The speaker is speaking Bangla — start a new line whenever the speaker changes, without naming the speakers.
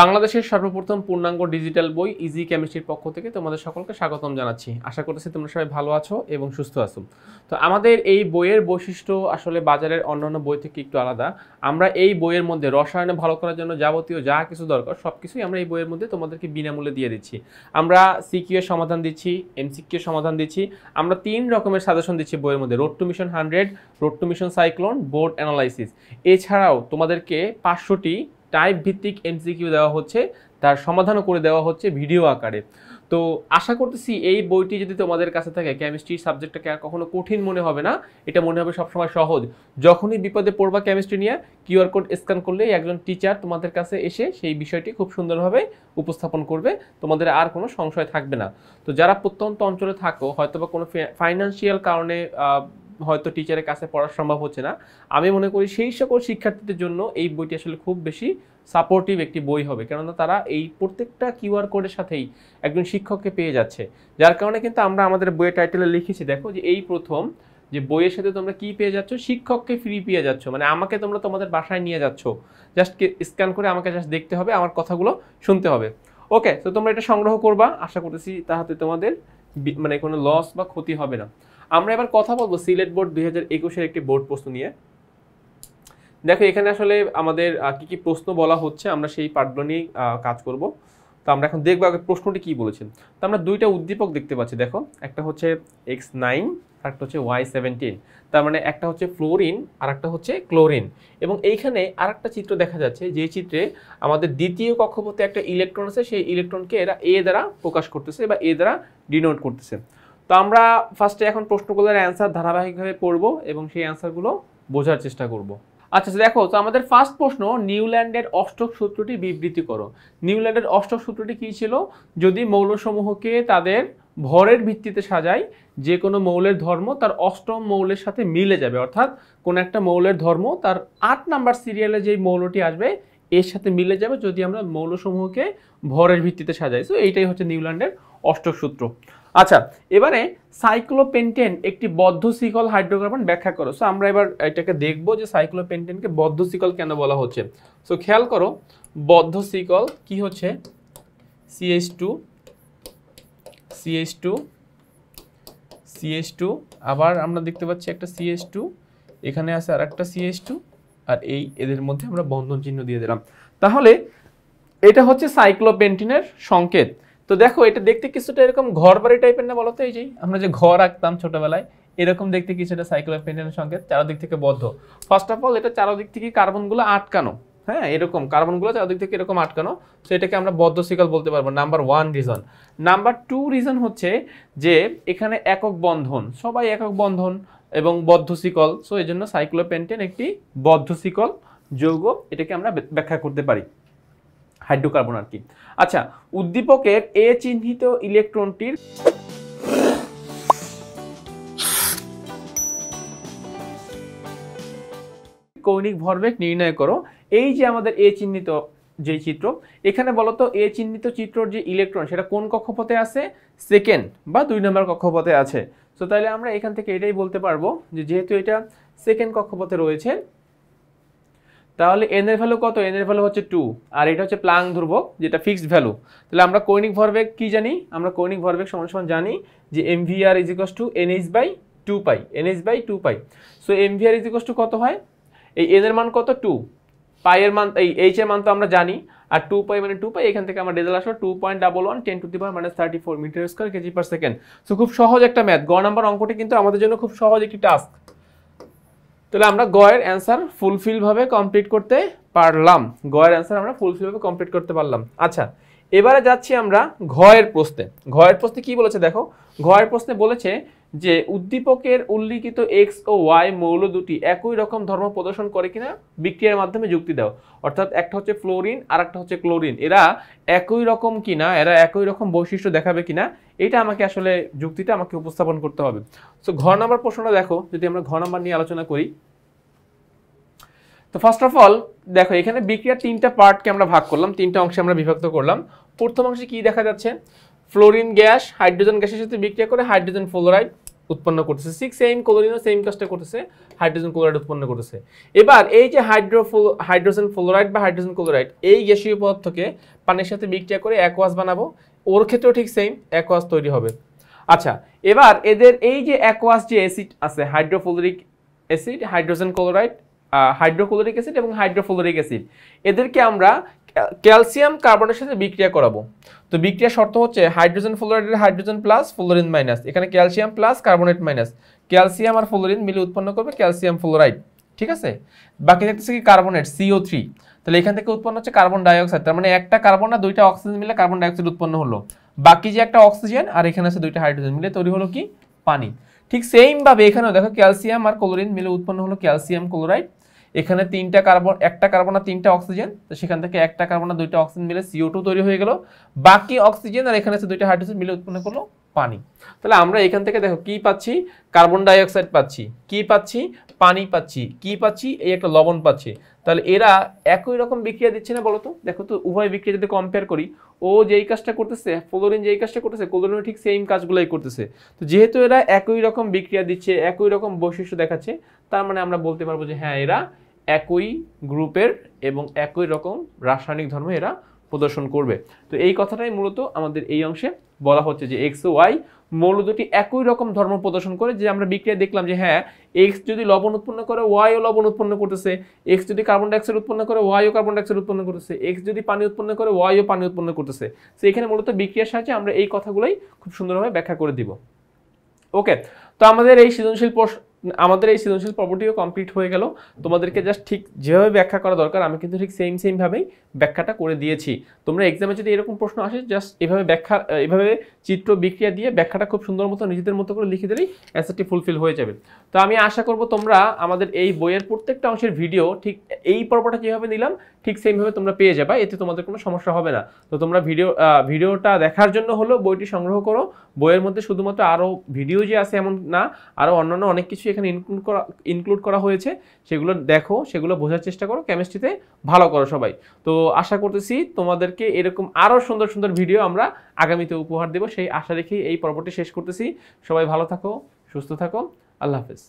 বাংলাদেশের সর্বপ্রথম পূর্ণাঙ্গ ডিজিটাল বই ইজি কেমিস্ট্রির পক্ষ থেকে তোমাদের সকলকে স্বাগতম জানাচ্ছি। আশা করতেছি তোমরা সবাই ভালো আছো এবং সুস্থ আছো। তো আমাদের এই বইয়ের বৈশিষ্ট্য আসলে বাজারের অন্যান্য বই থেকে একটু আলাদা। আমরা এই বইয়ের মধ্যে রসায়নে ভালো করার জন্য যাবতীয় যা কিছু দরকার সব কিছুই আমরা এই বইয়ের মধ্যে তোমাদেরকে বিনামূল্যে দিয়ে দিচ্ছি। আমরা সিকিউ এর সমাধান দিচ্ছি, এমসিকিউ এর সমাধান দিচ্ছি। আমরা 3 রকমের সাজেশন দিচ্ছি বইয়ের মধ্যে: road two mission 100, road two mission cyclone, board analysis. এছাড়াও তোমাদেরকে 500টি টাইপ ভিত্তিক এমসিকিউ দেওয়া হচ্ছে, তার সমাধানও করে দেওয়া হচ্ছে ভিডিও আকারে। তো আশা করতেছি এই বইটি যদি তোমাদের কাছে থাকে, কেমিস্ট্রি সাবজেক্টটাকে আর কখনো কঠিন মনে হবে না, এটা মনে হবে সবসময় সহজ। যখনই বিপদে পড়বা কেমিস্ট্রি নিয়ে, কিউআর কোড স্ক্যান করলেই একজন টিচার তোমাদের কাছে এসে সেই বিষয়টি খুব সুন্দরভাবে উপস্থাপন করবে, তোমাদের আর কোনো সংশয় থাকবে না। তো যারা প্রত্যন্ত অঞ্চলে থাকো, হয়তো বা কোনো ফাইন্যান্সিয়াল কারণে হয়তো টিচারের কাছে পড়া সম্ভব হচ্ছে না, আমি মনে করি সেই সকল শিক্ষার্থীদের জন্য এই বইটি আসলে খুব বেশি সাপোর্টিভ একটি বই হবে, কেননা তারা এই প্রত্যেকটা কিউআর কোডের সাথেই একজন শিক্ষককে পেয়ে যাচ্ছে। যার কারণে কিন্তু আমরা আমাদের বইয়ের টাইটেলে লিখেছি, দেখো যে এই প্রথম যে বইয়ের সাথে তোমরা কি পেয়ে যাচ্ছ, শিক্ষককে ফ্রি পেয়ে যাচ্ছ। মানে আমাকে তোমরা তোমাদের বাসায় নিয়ে যাচ্ছ, জাস্ট স্ক্যান করে আমাকে জাস্ট দেখতে হবে, আমার কথাগুলো শুনতে হবে। ওকে, তো তোমরা এটা সংগ্রহ করবা, আশা করতেছি তাহাতে তোমাদের মানে কোনো লস বা ক্ষতি হবে না। আমরা এবার কথা বলবো সিলেট বোর্ড 2021-এর একটি বোর্ড প্রশ্ন নিয়ে। দেখো এখানে আসলে আমাদের কি কি প্রশ্ন বলা হচ্ছে, আমরা সেই পার্টগুলো নিয়ে কাজ করব। তো আমরা এখন দেখবো আগে প্রশ্নটি কি বলেছেন। তো আমরা দুইটা উদ্দীপক দেখতে পাচ্ছি, দেখো একটা হচ্ছে X9 আর একটা হচ্ছে Y17। তার মানে একটা হচ্ছে ফ্লোরিন আর একটা হচ্ছে ক্লোরিন। এবং এইখানে আর একটা চিত্র দেখা যাচ্ছে, যে চিত্রে আমাদের দ্বিতীয় কক্ষপথে একটা ইলেকট্রন আছে, সেই ইলেকট্রনকে এরা এ দ্বারা প্রকাশ করতেছে বা এ দ্বারা ডিনোট করতেছে। তো আমরা ফার্স্টে এখন প্রশ্নগুলোর অ্যান্সার ধারাবাহিকভাবে পড়বো এবং সেই অ্যান্সারগুলো বোঝার চেষ্টা করব। আচ্ছা দেখো, তো আমাদের ফার্স্ট প্রশ্ন, নিউল্যান্ডের অষ্টক সূত্রটি বিবৃতি করো। নিউল্যান্ডের অষ্টক সূত্রটি কী ছিল? যদি মৌলসমূহকে তাদের ভরের ভিত্তিতে সাজাই, যে কোনো মৌলের ধর্ম তার অষ্টম মৌলের সাথে মিলে যাবে, অর্থাৎ কোন একটা মৌলের ধর্ম তার 8 নাম্বার সিরিয়ালে যেই মৌলটি আসবে এর সাথে মিলে যাবে যদি আমরা মৌলসমূহকে ভরের ভিত্তিতে সাজাই। সো এইটাই হচ্ছে নিউল্যান্ডের অষ্টক সূত্র। আচ্ছা, এবারে সাইক্লোপেন্টেন একটি বদ্ধ শিকল হাইড্রোকার্বন ব্যাখ্যা করো। সো আমরা এবার এটাকে দেখবো যে সাইক্লোপেন্টেনকে বদ্ধ শিকল কেন বলা হচ্ছে। সো খেয়াল করো, বদ্ধ শিকল কি হচ্ছে, CH2 CH2 CH2, আবার আমরা দেখতে পাচ্ছি একটা CH2, এখানে আছে আর একটা CH2, আর এদের মধ্যে আমরা বন্ধন চিহ্ন দিয়ে দিলাম। তাহলে এটা হচ্ছে সাইক্লোপেন্টেনের সংকেত। তো দেখো এটা দেখতে কিছুটা এরকম ঘর বাড়ি টাইপের না বলতো? এই যে আমরা যে ঘর আঁকতাম ছোটবেলায়, এরকম দেখতে কিছুটা সাইক্লোপেন্টেনের সংকেত, চারদিক থেকে বদ্ধ। ফার্স্ট অফ অল এটা চারদিক থেকে কার্বনগুলো আটকানো, হ্যাঁ এরকম কার্বনগুলো চারদিক থেকে এরকম আটকানো, তো এটাকে আমরা বদ্ধ শিকল বলতে পারবো। Number 1 reason. নাম্বার 2 রিজন হচ্ছে যে এখানে একক বন্ধন, সবাই একক বন্ধন এবং বদ্ধ শিকল, সো এই জন্য সাইক্লোপেন্টেন একটি বদ্ধ শিকল যৌগ, এটাকে আমরা ব্যাখ্যা করতে পারি, হাইড্রোকার্বন আর কি। আচ্ছা, উদ্দীপকের এ চিহ্নিত ইলেকট্রনটির কৌণিক ভরবেগ নির্ণয় করো। এই যে আমাদের এ চিহ্নিত যে চিত্র, এখানে বলতো এ চিহ্নিত চিত্রর যে ইলেকট্রন সেটা কোন কক্ষপথে আছে? সেকেন্ড বা 2 নম্বর কক্ষপথে আছে। তো তাহলে আমরা এখান থেকে এটাই বলতে পারবো যে যেহেতু এটা সেকেন্ড কক্ষপথে রয়েছে, তাহলে এন এর ভ্যালু কত? এন এর ভ্যালু হচ্ছে 2, আর এটা হচ্ছে প্লাঙ্ক ধ্রুবক যেটা ফিক্সড ভ্যালু। তাহলে আমরা কৌণিক ভরবেগ কি জানি? আমরা কৌণিক ভরবেগ সমান সমান জানি যে mvr = nh/2π, nh/2π। So mvr = কত হয়? এই n এর মান কত? 2, পাই এর মান, এই h এর মান তো আমরা জানি, আর 2π মানে 2π, এখান থেকে আমরা রেজাল্ট আসলো 2.11 × 10⁻³ মিটার স্কয়ার কেজি/সেকেন্ড। সো খুব সহজ একটা ম্যাথ। গ নাম্বার অঙ্কটি কিন্তু আমাদের জন্য খুব সহজ একটি টাস্ক। তাহলে আমরা গ এর অ্যান্সার ফুলফিল ভাবে কমপ্লিট করতে পারলাম। গ এর অ্যান্সার আমরা ফুলফিল ভাবে কমপ্লিট করতে পারলাম। আচ্ছা, এবারে যাচ্ছি আমরা ঘ এর প্রশ্নে। ঘ এর প্রশ্নে কি বলেছে দেখো, ঘ এর প্রশ্নে বলেছে যে উদ্দীপকের উল্লিখিত x ও y মৌল দুটি একই রকম ধর্ম প্রদর্শন করে কিনা বিক্রিয়ার মাধ্যমে যুক্তি দাও। অর্থাৎ একটা হচ্ছে ফ্লোরিন আর একটা হচ্ছে ক্লোরিন, এরা একই রকম কিনা, এরা একই রকম বৈশিষ্ট্য দেখাবে কিনা, এটা আমাকে আসলে যুক্তিটা আমাকে উপস্থাপন করতে হবে। সো ঘ নাম্বার প্রশ্নটা দেখো, যদি আমরা ঘ নাম্বার নিয়ে আলোচনা করি, তো ফার্স্ট অফ অল দেখো এখানে বিক্রিয়ার 3টা পার্টকে আমরা ভাগ করলাম, 3টা অংশে আমরা বিভক্ত করলাম। প্রথম অংশে কি দেখা যাচ্ছে? ফ্লোরিন গ্যাস হাইড্রোজেন গ্যাসের সাথে বিক্রিয়া করে হাইড্রোজেন ফ্লোরাইড উৎপন্ন করতেছে, ঠিক সেম ক্লোরিনও সেম কাজটা করতেছে, হাইড্রোজেন ক্লোরাইড উৎপন্ন করতেছে। এবার এই যে হাইড্রোজেন ফ্লোরাইড বা হাইড্রোজেন ক্লোরাইড এই গ্যাসীয় পদার্থকে পানির সাথে বিক্রিয়া করে অ্যাকোয়াস বানাবো, ওর ক্ষেত্রেও ঠিক সেম অ্যাকোয়াস তৈরি হবে। আচ্ছা, এবার এদের এই যে অ্যাকোয়াস যে অ্যাসিড আছে, hydrofluoric acid, hydrogen chloride, hydrochloric acid এবং হাইড্রোফ্লোরিক অ্যাসিড, এদেরকে আমরা ক্যালসিয়াম কার্বনের সাথে বিক্রিয়া করাবো। তো বিক্রিয়ার শর্ত হচ্ছে হাইড্রোজেন ফ্লোরাইডের হাইড্রোজেন প্লাস ফ্লোরিন মাইনাস, এখানে calcium plus carbonate minus, calcium আর ফ্লোরিন মিলে উৎপন্ন করবে ক্যালসিয়াম ফ্লোরাইড, ঠিক আছে। বাকি দেখতেছে কি কার্বনেট CO3, তাহলে এখান থেকে উৎপন্ন হচ্ছে কার্বন ডাইঅক্সাইড, তার মানে একটা কার্বন আর দুইটা অক্সিজেন মিলে কার্বন ডাইঅক্সাইড উৎপন্ন হলো, বাকি যে একটা অক্সিজেন আর এখানে আছে দুইটা হাইড্রোজেন মিলে তৈরি হলো কি পানি। ঠিক সেম ভাবে এখানেও দেখো ক্যালসিয়াম আর ক্লোরিন মিলে উৎপন্ন হলো ক্যালসিয়াম ক্লোরাইড, এখানে তিনটা কার্বন, একটা কার্বন আর তিনটা অক্সিজেন, তো সেখান থেকে একটা কার্বন আর দুইটা অক্সিজেন মিলে CO2 তৈরি হয়ে গেল, বাকি অক্সিজেন আর এখানে আছে দুইটা হাইড্রোজেন মিলে উৎপন্ন করলো পানি। তাহলে আমরা এখান থেকে দেখো কি পাচ্ছি, কার্বন ডাইঅক্সাইড পাচ্ছি, কি পাচ্ছি, পানি পাচ্ছি, কি পাচ্ছি, এই একটা লবণ পাচ্ছি। তাহলে এরা একই রকম বিক্রিয়া দিচ্ছে না বলো তো? দেখো তো উভয় বিক্রিয়া যদি কম্পেয়ার করি, ও যেই কাজটা করতেছে, ফ্লোরিন যেই কাজটা করতেছে, ক্লোরিনও ঠিক সেম কাজগুলোই করতেছে। তো যেহেতু এরা একই রকম বিক্রিয়া দিচ্ছে, একই রকম বৈশিষ্ট্য দেখাচ্ছে, তার মানে আমরা বলতে পারবো যে হ্যাঁ এরা একই গ্রুপের এবং একই রকম রাসায়নিক ধর্ম এরা প্রদর্শন করবে। তো এই কথাটাই মূলত আমাদের এই অংশে বলা হচ্ছে যে এক্স ও ওয়াই মৌল দুটি একই রকম ধর্ম প্রদর্শন করে। যে আমরা বিক্রিয়া দেখলাম যে হ্যাঁ এক্স যদি লবণ উৎপন্ন করে ওয়াইও লবণ উৎপন্ন করতেছে, এক্স যদি কার্বন ডাইঅক্সাইড উৎপন্ন করে ওয়াইও কার্বন ডাইঅক্সাইড উৎপন্ন করতেছে, এক্স যদি পানি উৎপন্ন করে ওয়াইও পানি উৎপন্ন করতেছে। তো এখানে মূলত বিক্রিয়ার সাহায্যে আমরা এই কথাগুলোই খুব সুন্দরভাবে ব্যাখ্যা করে দিব। ওকে, তো আমাদের এই সৃজনশীল পর্বটিও কমপ্লিট হয়ে গেল। তোমাদেরকে জাস্ট ঠিক যেভাবে ব্যাখ্যা করা দরকার আমি কিন্তু ঠিক সেম ভাবেই ব্যাখ্যাটা করে দিয়েছি। তোমরা এক্সামে যদি এরকম প্রশ্ন আসে জাস্ট এভাবে চিত্র বিক্রিয়া দিয়ে ব্যাখ্যাটা খুব সুন্দর মতো নিজেদের মতো করে লিখে দিলেই অ্যান্সারটি ফুলফিল হয়ে যাবে। তো আমি আশা করব তোমরা আমাদের এই বইয়ের প্রত্যেকটা অংশের ভিডিও ঠিক এই পর্বটা যেভাবে নিলাম ঠিক সেমভাবে তোমরা পেয়ে যাবে, এতে তোমাদের কোনো সমস্যা হবে না। তো তোমরা ভিডিওটা দেখার জন্য হলো বইটি সংগ্রহ করো। বইয়ের মধ্যে শুধুমাত্র আরও ভিডিও যে আছে এমন না, আরও অন্যান্য অনেক কিছু এখানে ইনক্লুড করা হয়েছে, সেগুলো দেখো, সেগুলো বোঝার চেষ্টা করো, কেমিস্ট্রিতে ভালো করো সবাই। তো আশা করতেছি তোমাদেরকে এরকম আরও সুন্দর সুন্দর ভিডিও আমরা আগামীতে উপহার দেব, সেই আশা রেখেই এই পর্বটি শেষ করতেছি। সবাই ভালো থাকো, সুস্থ থাকো, আল্লাহ হাফেজ।